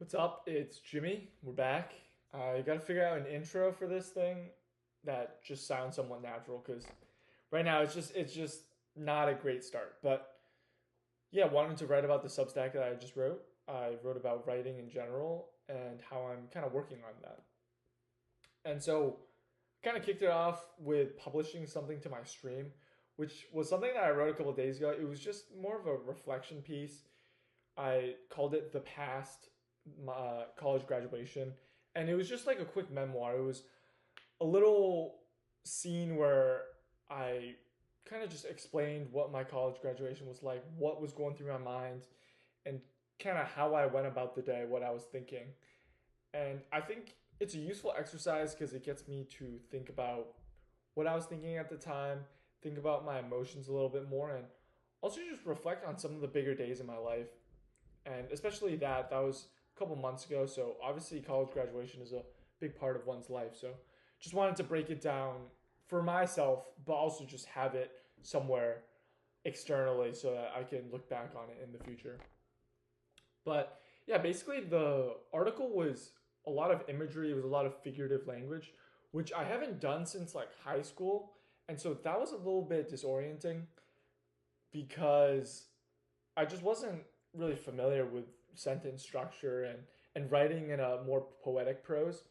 What's up? It's Jimmy. We're back. I got to figure out an intro for this thing that just sounds somewhat natural because right now it's just not a great start. But yeah, wanted to write about the Substack that I just wrote. I wrote about writing in general and how I'm kind of working on that. And so kind of kicked it off with publishing something to my stream, which was something that I wrote a couple of days ago. It was just more of a reflection piece. I called it The Past, my college graduation. And it was just like a quick memoir. It was a little scene where I kind of just explained what my college graduation was like, what was going through my mind, and kind of how I went about the day, what I was thinking. And I think it's a useful exercise because it gets me to think about what I was thinking at the time, think about my emotions a little bit more, and also just reflect on some of the bigger days in my life. And especially that was a couple months ago. So obviously, college graduation is a big part of one's life. So just wanted to break it down for myself, but also just have it somewhere externally so that I can look back on it in the future. But yeah, basically the article was a lot of imagery, it was a lot of figurative language, which I haven't done since like high school. And so that was a little bit disorienting because I just wasn't really familiar with sentence structure and writing in a more poetic prose.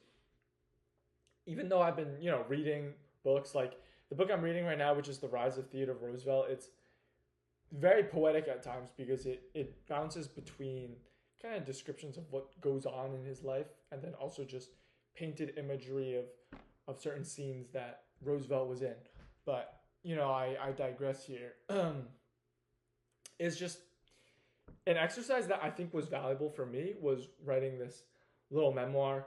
Even though I've been, reading books like the book I'm reading right now, which is The Rise of Theodore Roosevelt, it's very poetic at times because it bounces between kind of descriptions of what goes on in his life and then also just painted imagery of certain scenes that Roosevelt was in. But, I digress here. It's just an exercise that I think was valuable for me was writing this little memoir.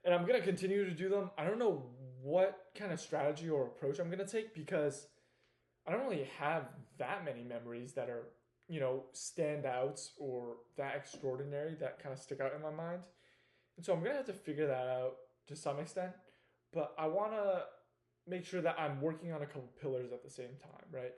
And I'm going to continue to do them. I don't know what kind of strategy or approach I'm going to take because I don't really have that many memories that are, standouts or that extraordinary that kind of stick out in my mind. And so I'm going to have to figure that out to some extent. But I want to make sure that I'm working on a couple pillars at the same time, right?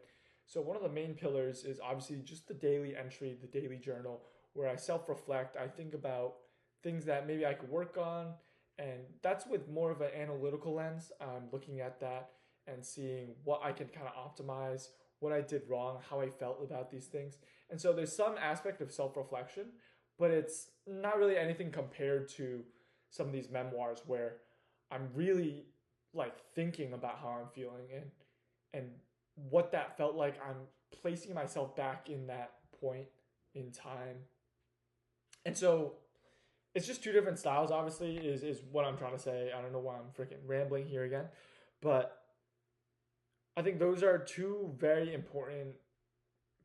So one of the main pillars is obviously just the daily entry, the daily journal, where I self-reflect. I think about things that maybe I could work on, and that's with more of an analytical lens. I'm looking at that and seeing what I can kind of optimize, what I did wrong, how I felt about these things. And so there's some aspect of self-reflection, but it's not really anything compared to some of these memoirs where I'm really like thinking about how I'm feeling and what that felt like. I'm placing myself back in that point in time. And so it's just two different styles, obviously, is what I'm trying to say. I don't know why I'm freaking rambling here again. But I think those are two very important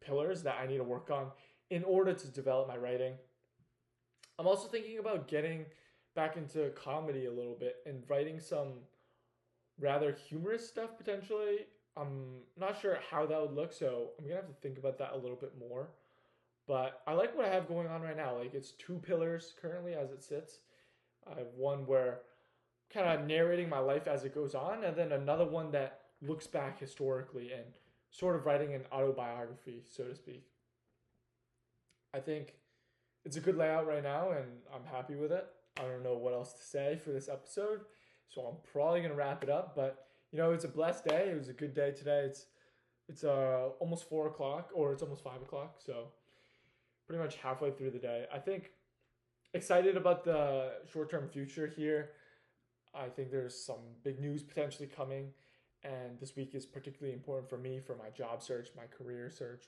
pillars that I need to work on in order to develop my writing. I'm also thinking about getting back into comedy a little bit and writing some rather humorous stuff potentially. I'm not sure how that would look, so I'm gonna have to think about that a little bit more. But I like what I have going on right now. Like it's two pillars currently as it sits. I have one where kind of narrating my life as it goes on, and then another one that looks back historically and sort of writing an autobiography, so to speak. I think it's a good layout right now, and I'm happy with it. I don't know what else to say for this episode, so I'm probably gonna wrap it up. But it's a blessed day. It was a good day today. It's almost 4 o'clock, or it's almost 5 o'clock, so pretty much halfway through the day. I think excited about the short term future here. I think there's some big news potentially coming, and this week is particularly important for me for my job search, my career search,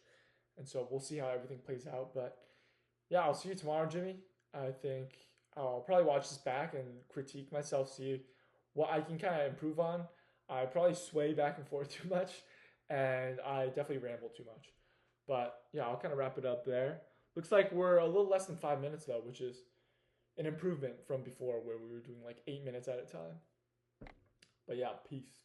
and so we'll see how everything plays out. But yeah, I'll see you tomorrow, Jimmy. I think I'll probably watch this back and critique myself, see what I can kind of improve on. I probably sway back and forth too much, and I definitely ramble too much. But yeah, I'll kind of wrap it up there. Looks like we're a little less than 5 minutes though, which is an improvement from before where we were doing like 8 minutes at a time. But yeah, peace.